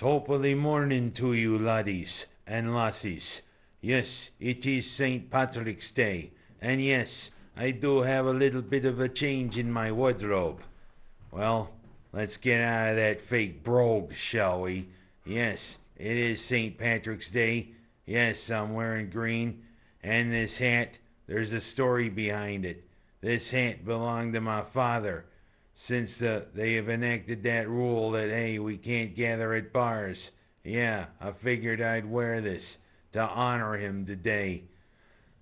Top of the morning to you, laddies and lassies. Yes, it is St. Patrick's Day, and yes, I do have a little bit of a change in my wardrobe. Well, let's get out of that fake brogue, shall we? Yes, it is St. Patrick's Day. Yes, I'm wearing green. And this hat, there's a story behind it. This hat belonged to my father. Since they have enacted that rule that, hey, we can't gather at bars. Yeah, I figured I'd wear this to honor him today.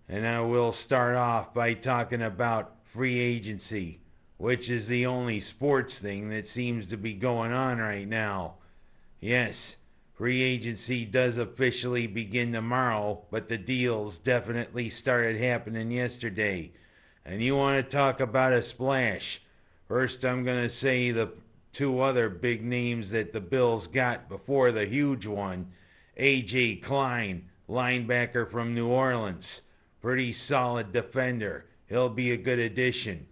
And I will start off by talking about free agency, which is the only sports thing that seems to be going on right now. Yes, free agency does officially begin tomorrow, but the deals definitely started happening yesterday. And you want to talk about a splash? First, I'm going to say the two other big names that the Bills got before the huge one. A.J. Klein, linebacker from New Orleans. Pretty solid defender. He'll be a good addition.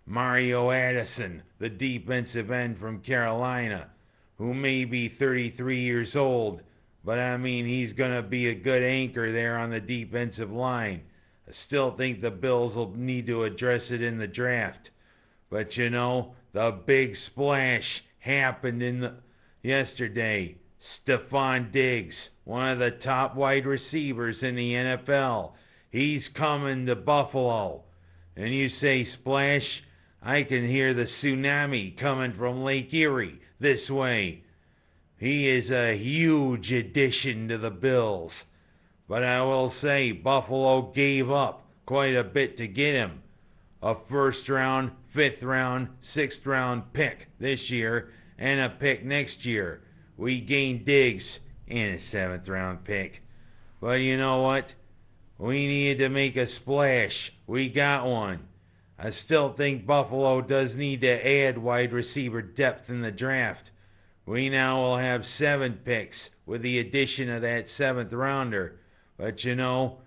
Mario Addison, the defensive end from Carolina, who may be 33 years old, but I mean, he's going to be a good anchor there on the defensive line. I still think the Bills will need to address it in the draft. But you know, the big splash happened yesterday. Stephon Diggs, one of the top wide receivers in the NFL. He's coming to Buffalo. And you say splash? I can hear the tsunami coming from Lake Erie this way. He is a huge addition to the Bills. But I will say Buffalo gave up quite a bit to get him. A first round, fifth round, sixth round pick this year, and a pick next year. We gained Diggs and a seventh round pick. But you know what? We needed to make a splash. We got one. I still think Buffalo does need to add wide receiver depth in the draft. We now will have 7 picks with the addition of that 7th rounder. But you know,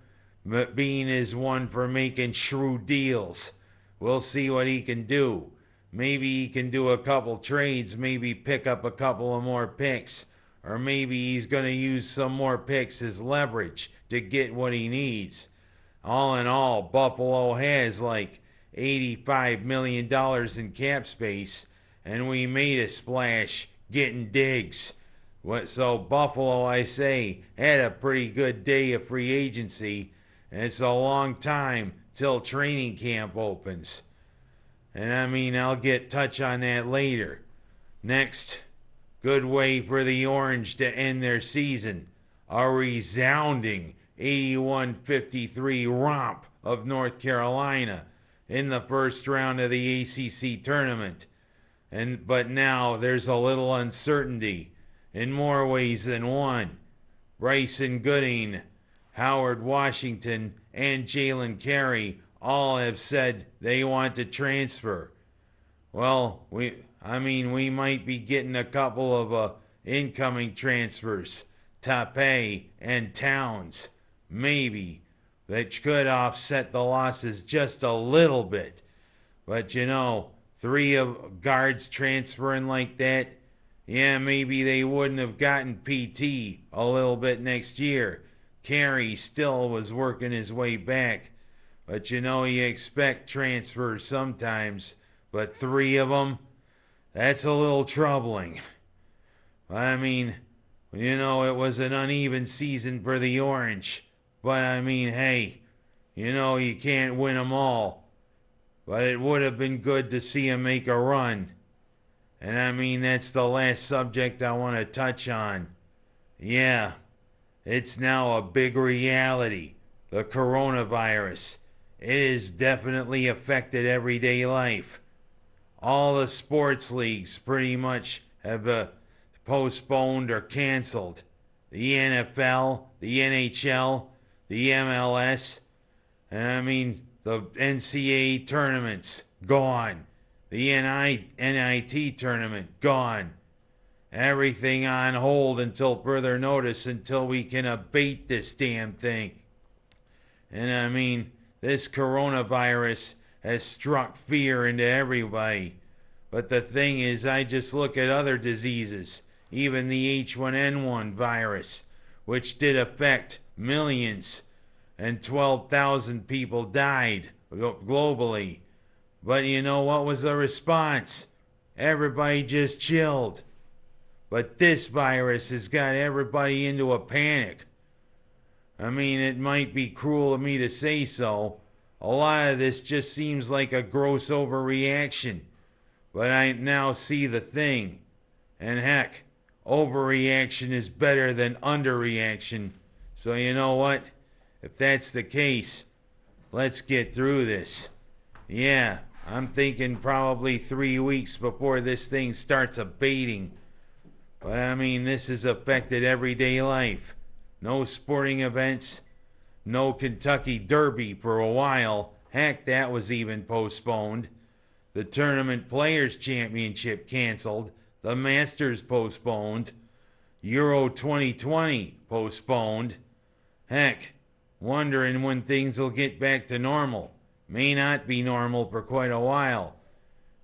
Bean is one for making shrewd deals. We'll see what he can do. Maybe he can do a couple trades, maybe pick up a couple of more picks. Or maybe he's going to use some more picks as leverage to get what he needs. All in all, Buffalo has like $85 million in cap space, and we made a splash getting Diggs. So Buffalo, I say, had a pretty good day of free agency, and it's a long time till training camp opens. And I mean, I'll touch on that later. Next, good way for the Orange to end their season. A resounding 81-53 romp of North Carolina in the first round of the ACC tournament. But now there's a little uncertainty in more ways than one. Bryson Gooding, Howard Washington, and Jalen Carey all have said they want to transfer. Well, we might be getting a couple of incoming transfers, Tape and Towns, maybe, that could offset the losses just a little bit. But you know, 3 of guards transferring like that, yeah, maybe they wouldn't have gotten PT a little bit next year. Carey still was working his way back. But you know, you expect transfers sometimes. But 3 of them, that's a little troubling. I mean, you know, it was an uneven season for the Orange. But I mean, hey, you know, you can't win them all. But it would have been good to see him make a run. And I mean, that's the last subject I want to touch on. Yeah, it's now a big reality. The coronavirus. It has definitely affected everyday life. All the sports leagues pretty much have postponed or canceled. The NFL, the NHL, the MLS, and I mean, the NCAA tournaments, gone. The NIT tournament, gone. Everything on hold until further notice, until we can abate this damn thing. And I mean, this coronavirus has struck fear into everybody. But the thing is, I just look at other diseases. even the H1N1 virus, which did affect millions, and 12,000 people died globally. But you know what was the response? Everybody just chilled. But this virus has got everybody into a panic. I mean, it might be cruel of me to say so. A lot of this just seems like a gross overreaction. But I now see the thing. And heck, overreaction is better than underreaction. So you know what? If that's the case, let's get through this. Yeah, I'm thinking probably 3 weeks before this thing starts abating. But I mean, this has affected everyday life. No sporting events, no Kentucky Derby for a while. Heck, that was even postponed. The Tournament Players Championship canceled. The Masters postponed. Euro 2020 postponed. Heck, wondering when things will get back to normal. May not be normal for quite a while.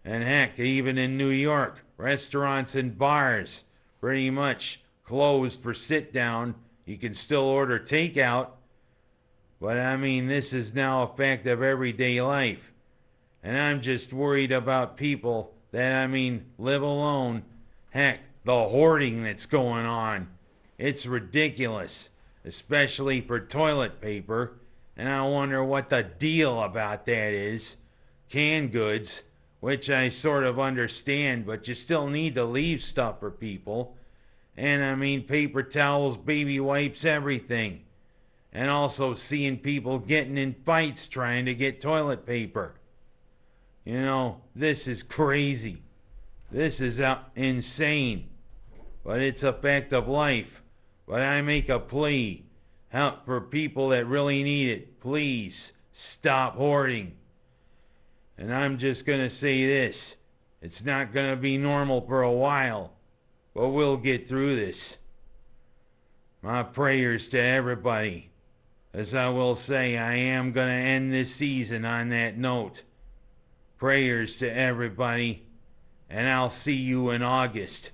And heck, even in New York, restaurants and bars pretty much closed for sit down. You can still order takeout. But I mean, this is now a fact of everyday life. And I'm just worried about people that, I mean, live alone. Heck, the hoarding that's going on. It's ridiculous, especially for toilet paper. And I wonder what the deal about that is. Canned goods, which I sort of understand, but you still need to leave stuff for people. And I mean, paper towels, baby wipes, everything. And also seeing people getting in fights trying to get toilet paper. You know, this is crazy. This is insane. But it's a fact of life. But I make a plea for people that really need it. Please stop hoarding. And I'm just going to say this. It's not going to be normal for a while. But we'll get through this. My prayers to everybody. As I will say, I am going to end this season on that note. Prayers to everybody. And I'll see you in August.